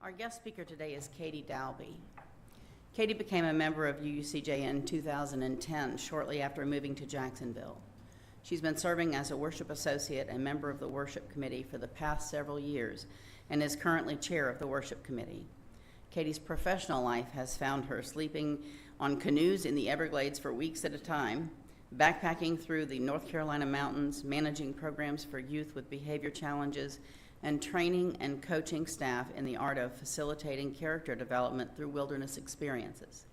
Our guest speaker today is Katie Dalbey. Katie became a member of UUCJ in 2010, shortly after moving to Jacksonville. She's been serving as a worship associate and member of the worship committee for the past several years and is currently chair of the worship committee. Katie's professional life has found her sleeping on canoes in the Everglades for weeks at a time, backpacking through the North Carolina mountains, managing programs for youth with behavior challenges, and training and coaching staff in the art of facilitating character development through wilderness experiences.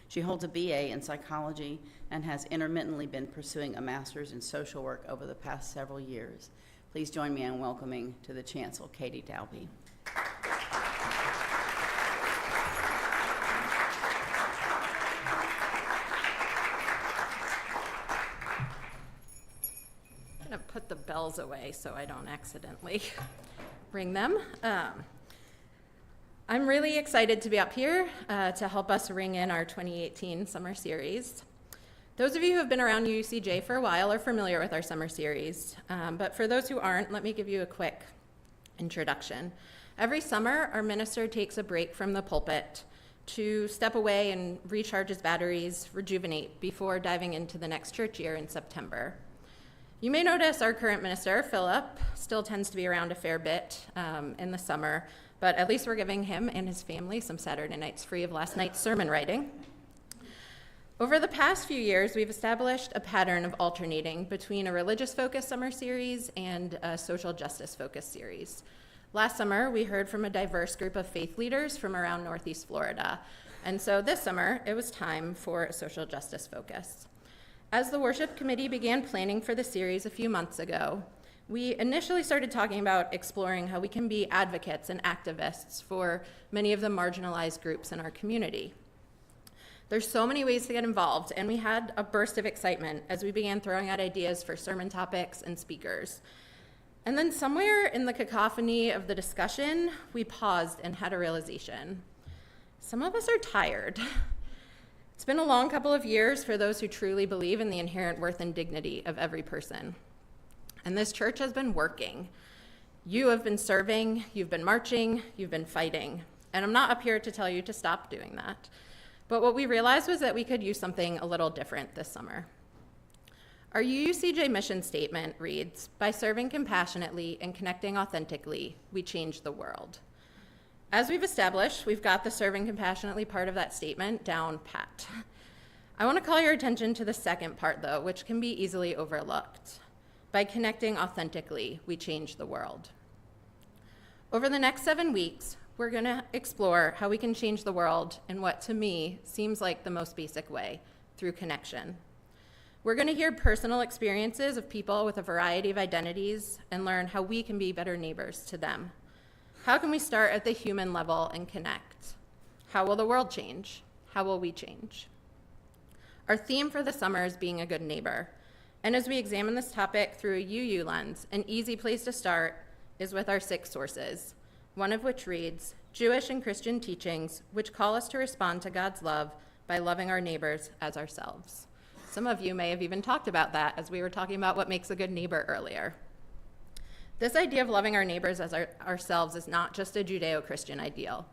She holds a BA in psychology and has intermittently been pursuing a master's in social work over the past several years. Please join me in welcoming to the chancel, Katie Dalbey. I'm going to put the bells away so I don't accidentally ring them. I'm really excited to be up here to help us ring in our 2018 summer series. Those of you who have been around UUCJ for a while are familiar with our summer series, but for those who aren't, let me give you a quick introduction. Every summer, our minister takes a break from the pulpit to step away and recharge his batteries, rejuvenate before diving into the next church year in September. You may notice our current minister, Philip, still tends to be around a fair bit in the summer, but at least we're giving him and his family some Saturday nights free of last night's sermon writing. Over the past few years, we've established a pattern of alternating between a religious-focused summer series and a social justice-focused series. Last summer, we heard from a diverse group of faith leaders from around Northeast Florida, and so this summer, it was time for a social justice focus. As the worship committee began planning for the series a few months ago, we initially started talking about exploring how we can be advocates and activists for many of the marginalized groups in our community. There's so many ways to get involved, and we had a burst of excitement as we began throwing out ideas for sermon topics and speakers. And then somewhere in the cacophony of the discussion, we paused and had a realization. Some of us are tired. It's been a long couple of years for those who truly believe in the inherent worth and dignity of every person. And this church has been working. You have been serving, you've been marching, you've been fighting. And I'm not up here to tell you to stop doing that. But what we realized was that we could use something a little different this summer. Our UUCJ mission statement reads, "By serving compassionately and connecting authentically, we change the world." As we've established, we've got the serving compassionately part of that statement down pat. I want to call your attention to the second part, though, which can be easily overlooked. By connecting authentically, we change the world. Over the next 7 weeks, we're going to explore how we can change the world in what, to me, seems like the most basic way, through connection. We're going to hear personal experiences of people with a variety of identities and learn how we can be better neighbors to them. How can we start at the human level and connect? How will the world change? How will we change? Our theme for the summer is being a good neighbor. And as we examine this topic through a UU lens, an easy place to start is with our 6 sources, one of which reads, Jewish and Christian teachings which call us to respond to God's love by loving our neighbors as ourselves. Some of you may have even talked about that as we were talking about what makes a good neighbor earlier. This idea of loving our neighbors as ourselves is not just a Judeo-Christian ideal.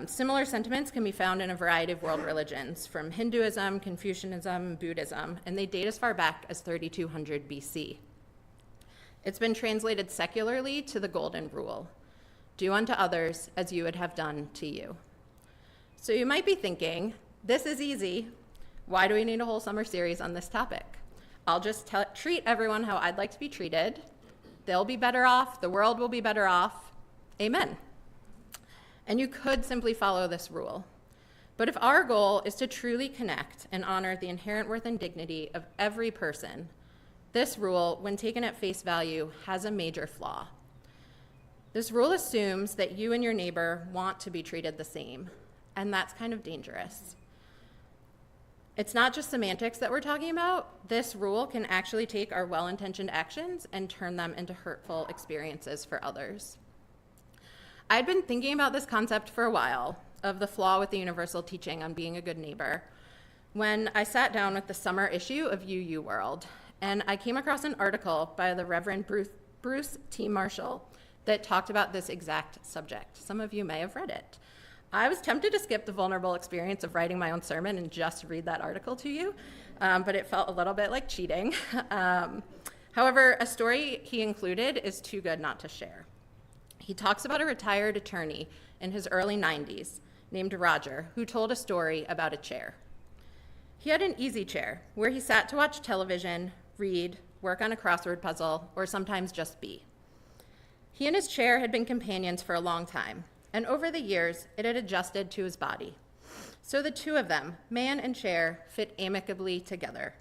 Similar sentiments can be found in a variety of world religions, from Hinduism, Confucianism, Buddhism, and they date as far back as 3200 BC. It's been translated secularly to the Golden Rule: do unto others as you would have done to you. So you might be thinking, this is easy. Why do we need a whole summer series on this topic? I'll just treat everyone how I'd like to be treated. They'll be better off, the world will be better off. Amen. And you could simply follow this rule. But if our goal is to truly connect and honor the inherent worth and dignity of every person, this rule, when taken at face value, has a major flaw. This rule assumes that you and your neighbor want to be treated the same, and that's kind of dangerous. It's not just semantics that we're talking about. This rule can actually take our well-intentioned actions and turn them into hurtful experiences for others. I'd been thinking about this concept for a while, of the flaw with the universal teaching on being a good neighbor, when I sat down with the summer issue of UU World, and I came across an article by the Reverend Bruce T. Marshall that talked about this exact subject. Some of you may have read it. I was tempted to skip the vulnerable experience of writing my own sermon and just read that article to you, but it felt a little bit like cheating. However, a story he included is too good not to share. He talks about a retired attorney in his early 90s named Roger, who told a story about a chair. He had an easy chair where he sat to watch television, read, work on a crossword puzzle, or sometimes just be. He and his chair had been companions for a long time, and over the years, it had adjusted to his body. So the two of them, man and chair, fit amicably together.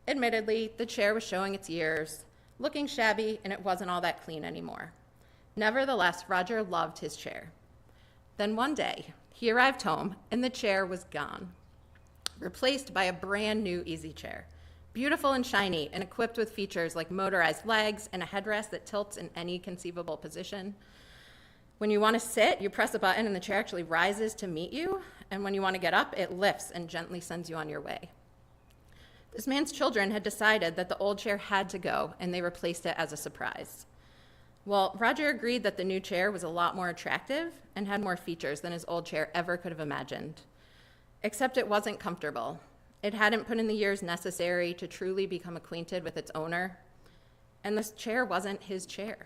Admittedly, the chair was showing its years, looking shabby, and it wasn't all that clean anymore. Nevertheless, Roger loved his chair. Then one day, he arrived home, and the chair was gone, replaced by a brand new easy chair, beautiful and shiny, and equipped with features like motorized legs and a headrest that tilts in any conceivable position. When you want to sit, you press a button and the chair actually rises to meet you, and when you want to get up, it lifts and gently sends you on your way. This man's children had decided that the old chair had to go, and they replaced it as a surprise. Well, Roger agreed that the new chair was a lot more attractive and had more features than his old chair ever could have imagined. Except it wasn't comfortable. It hadn't put in the years necessary to truly become acquainted with its owner, and this chair wasn't his chair.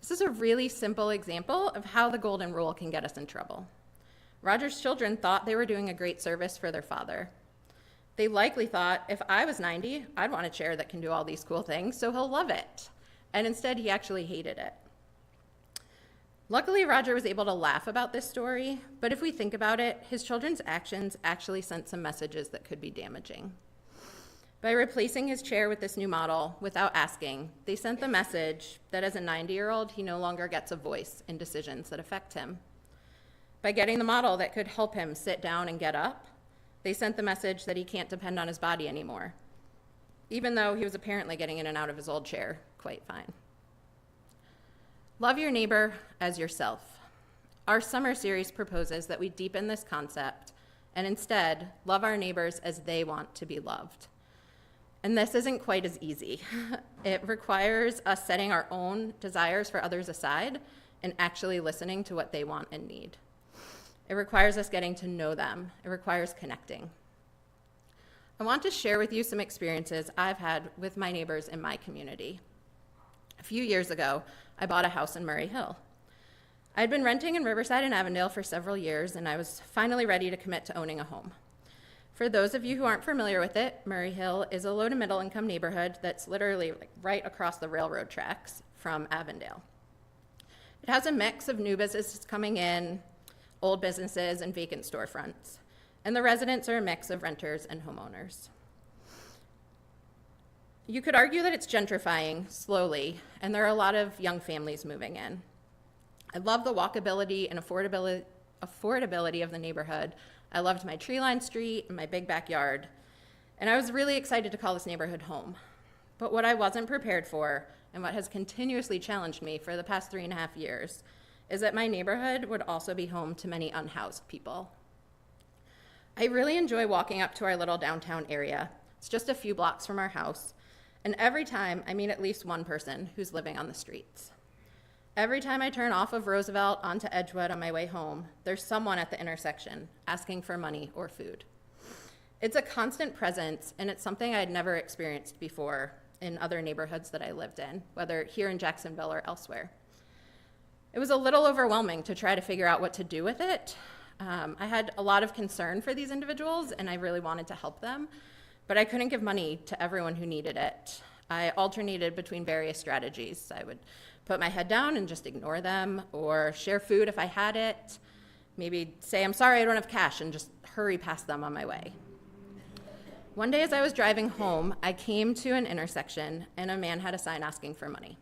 This is a really simple example of how the golden rule can get us in trouble. Roger's children thought they were doing a great service for their father. They likely thought, if I was 90, I'd want a chair that can do all these cool things, so he'll love it. And instead, he actually hated it. Luckily, Roger was able to laugh about this story, but if we think about it, his children's actions actually sent some messages that could be damaging. By replacing his chair with this new model without asking, they sent the message that as a 90-year-old, he no longer gets a voice in decisions that affect him. By getting the model that could help him sit down and get up, they sent the message that he can't depend on his body anymore, even though he was apparently getting in and out of his old chair quite fine. Love your neighbor as yourself. Our summer series proposes that we deepen this concept and instead love our neighbors as they want to be loved. And this isn't quite as easy. It requires us setting our own desires for others aside and actually listening to what they want and need. It requires us getting to know them. It requires connecting. I want to share with you some experiences I've had with my neighbors in my community. A few years ago, I bought a house in Murray Hill. I had been renting in Riverside and Avondale for several years, and I was finally ready to commit to owning a home. For those of you who aren't familiar with it, Murray Hill is a low to middle income neighborhood that's literally right across the railroad tracks from Avondale. It has a mix of new businesses coming in, old businesses, and vacant storefronts. And the residents are a mix of renters and homeowners. You could argue that it's gentrifying slowly, and there are a lot of young families moving in. I love the walkability and affordability of the neighborhood. I loved my tree-lined street and my big backyard, and I was really excited to call this neighborhood home. But what I wasn't prepared for, and what has continuously challenged me for the past 3.5 years, is that my neighborhood would also be home to many unhoused people. I really enjoy walking up to our little downtown area. It's just a few blocks from our house, and every time I meet at least one person who's living on the streets. Every time I turn off of Roosevelt onto Edgewood on my way home, there's someone at the intersection asking for money or food. It's a constant presence, and it's something I'd never experienced before in other neighborhoods that I lived in, whether here in Jacksonville or elsewhere. It was a little overwhelming to try to figure out what to do with it. I had a lot of concern for these individuals, and I really wanted to help them, but I couldn't give money to everyone who needed it. I alternated between various strategies. I would put my head down and just ignore them, or share food if I had it, maybe say, I'm sorry, I don't have cash, and just hurry past them on my way. One day as I was driving home, I came to an intersection, and a man had a sign asking for money.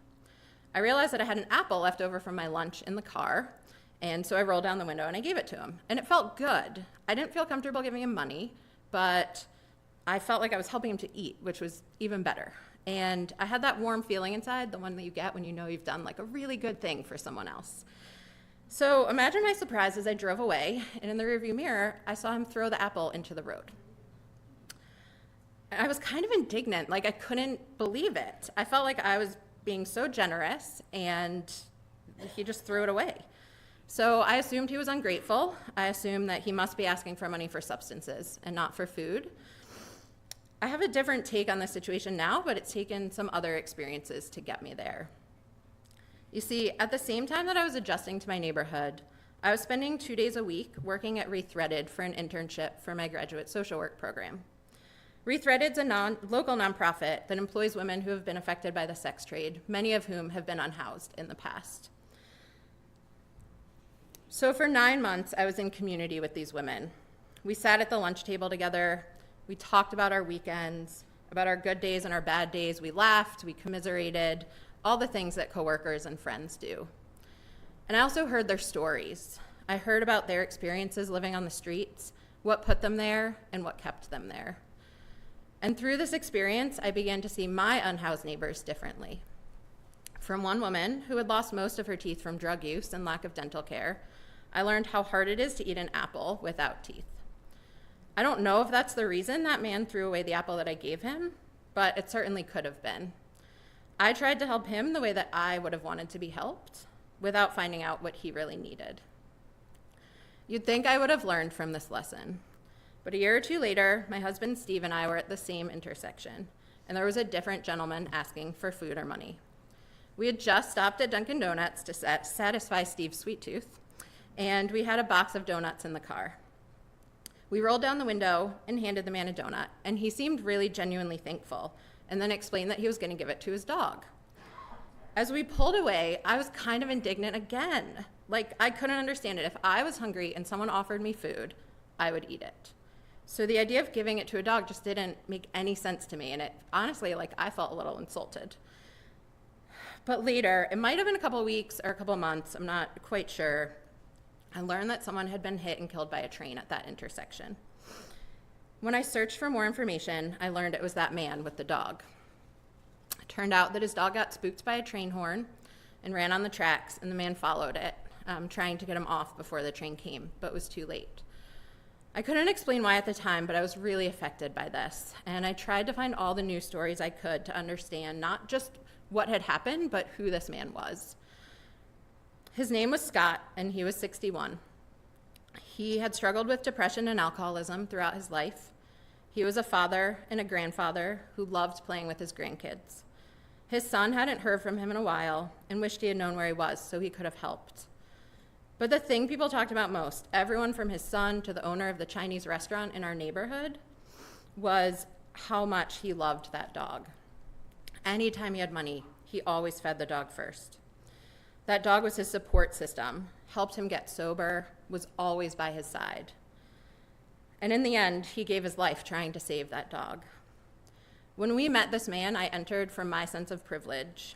I realized that I had an apple left over from my lunch in the car, and so I rolled down the window and I gave it to him. And it felt good. I didn't feel comfortable giving him money, but I felt like I was helping him to eat, which was even better. And I had that warm feeling inside, the one that you get when you know you've done like a really good thing for someone else. So imagine my surprise as I drove away, and in the rearview mirror, I saw him throw the apple into the road. I was kind of indignant, like I couldn't believe it. I felt like I was being so generous, and he just threw it away. So I assumed he was ungrateful. I assumed that he must be asking for money for substances and not for food. I have a different take on this situation now, but it's taken some other experiences to get me there. You see, at the same time that I was adjusting to my neighborhood, I was spending 2 days a week working at Rethreaded for an internship for my graduate social work program. Rethreaded's a local nonprofit that employs women who have been affected by the sex trade, many of whom have been unhoused in the past. So for 9 months, I was in community with these women. We sat at the lunch table together. We talked about our weekends, about our good days and our bad days. We laughed, we commiserated, all the things that coworkers and friends do. And I also heard their stories. I heard about their experiences living on the streets, what put them there, and what kept them there. And through this experience, I began to see my unhoused neighbors differently. From one woman who had lost most of her teeth from drug use and lack of dental care, I learned how hard it is to eat an apple without teeth. I don't know if that's the reason that man threw away the apple that I gave him, but it certainly could have been. I tried to help him the way that I would have wanted to be helped, without finding out what he really needed. You'd think I would have learned from this lesson, but a year or two later, my husband Steve and I were at the same intersection, and there was a different gentleman asking for food or money. We had just stopped at Dunkin' Donuts to satisfy Steve's sweet tooth, and we had a box of donuts in the car. We rolled down the window and handed the man a donut, and he seemed really genuinely thankful, and then explained that he was going to give it to his dog. As we pulled away, I was kind of indignant again. Like, I couldn't understand it. If I was hungry and someone offered me food, I would eat it. So the idea of giving it to a dog just didn't make any sense to me, and it honestly, I felt a little insulted. But later, it might have been a couple weeks or a couple months, I'm not quite sure, I learned that someone had been hit and killed by a train at that intersection. When I searched for more information, I learned it was that man with the dog. It turned out that his dog got spooked by a train horn and ran on the tracks, and the man followed it, trying to get him off before the train came, but was too late. I couldn't explain why at the time, but I was really affected by this, and I tried to find all the news stories I could to understand not just what had happened, but who this man was. His name was Scott, and he was 61. He had struggled with depression and alcoholism throughout his life. He was a father and a grandfather who loved playing with his grandkids. His son hadn't heard from him in a while and wished he had known where he was so he could have helped. But the thing people talked about most, everyone from his son to the owner of the Chinese restaurant in our neighborhood, was how much he loved that dog. Anytime he had money, he always fed the dog first. That dog was his support system, helped him get sober, was always by his side. And in the end, he gave his life trying to save that dog. When we met this man, I entered from my sense of privilege.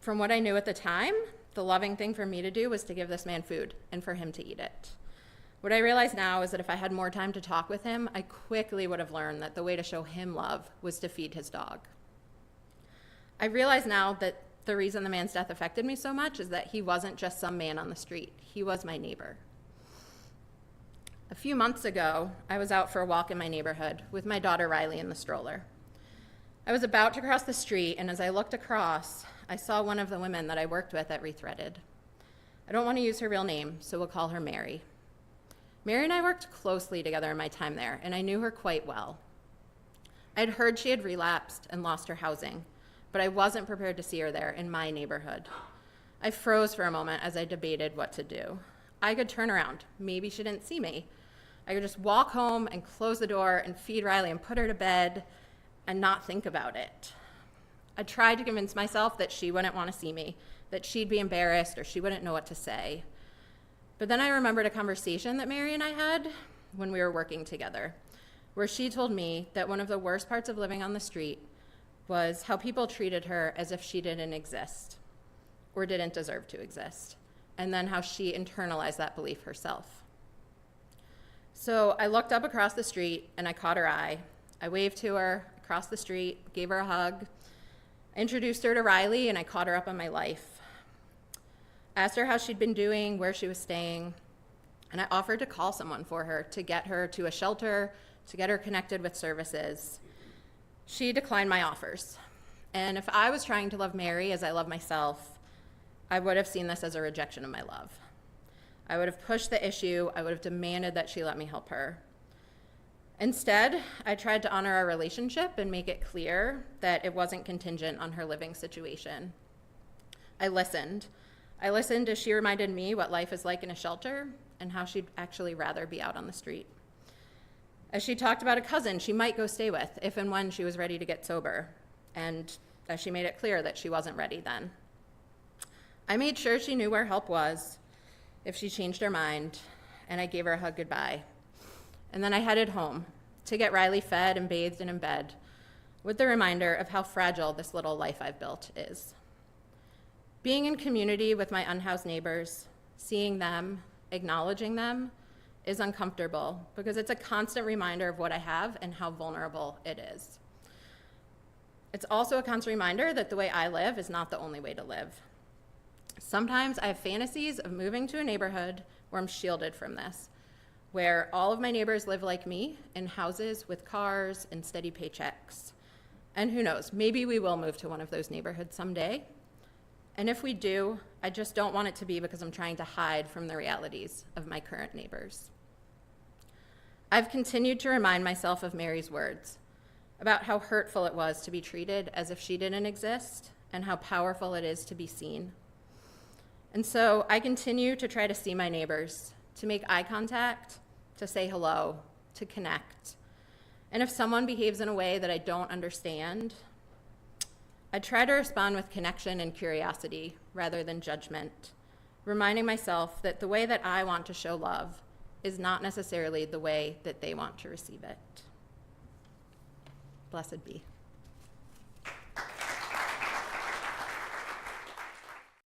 From what I knew at the time, the loving thing for me to do was to give this man food and for him to eat it. What I realize now is that if I had more time to talk with him, I quickly would have learned that the way to show him love was to feed his dog. I realize now that the reason the man's death affected me so much is that he wasn't just some man on the street. He was my neighbor. A few months ago, I was out for a walk in my neighborhood with my daughter Riley in the stroller. I was about to cross the street, and as I looked across, I saw one of the women that I worked with at Rethreaded. I don't want to use her real name, so we'll call her Mary. Mary and I worked closely together in my time there, and I knew her quite well. I'd heard she had relapsed and lost her housing, but I wasn't prepared to see her there in my neighborhood. I froze for a moment as I debated what to do. I could turn around. Maybe she didn't see me. I could just walk home and close the door and feed Riley and put her to bed and not think about it. I tried to convince myself that she wouldn't want to see me, that she'd be embarrassed or she wouldn't know what to say. But then I remembered a conversation that Mary and I had when we were working together, where she told me that one of the worst parts of living on the street was how people treated her as if she didn't exist or didn't deserve to exist, and then how she internalized that belief herself. So I looked up across the street and I caught her eye. I waved to her across the street, gave her a hug. I introduced her to Riley and I caught her up on my life. Asked her how she'd been doing, where she was staying, and I offered to call someone for her to get her to a shelter, to get her connected with services. She declined my offers. And if I was trying to love Mary as I love myself, I would have seen this as a rejection of my love. I would have pushed the issue. I would have demanded that she let me help her. Instead, I tried to honor our relationship and make it clear that it wasn't contingent on her living situation. I listened. I listened as she reminded me what life is like in a shelter and how she'd actually rather be out on the street. As she talked about a cousin she might go stay with if and when she was ready to get sober, and as she made it clear that she wasn't ready then. I made sure she knew where help was if she changed her mind, and I gave her a hug goodbye. And then I headed home to get Riley fed and bathed and in bed with the reminder of how fragile this little life I've built is. Being in community with my unhoused neighbors, seeing them, acknowledging them, is uncomfortable because it's a constant reminder of what I have and how vulnerable it is. It's also a constant reminder that the way I live is not the only way to live. Sometimes I have fantasies of moving to a neighborhood where I'm shielded from this, where all of my neighbors live like me in houses with cars and steady paychecks. And who knows, maybe we will move to one of those neighborhoods someday. And if we do, I just don't want it to be because I'm trying to hide from the realities of my current neighbors. I've continued to remind myself of Mary's words about how hurtful it was to be treated as if she didn't exist and how powerful it is to be seen. And so I continue to try to see my neighbors, to make eye contact, to say hello, to connect. And if someone behaves in a way that I don't understand, I try to respond with connection and curiosity rather than judgment, reminding myself that the way that I want to show love is not necessarily the way that they want to receive it. Blessed be.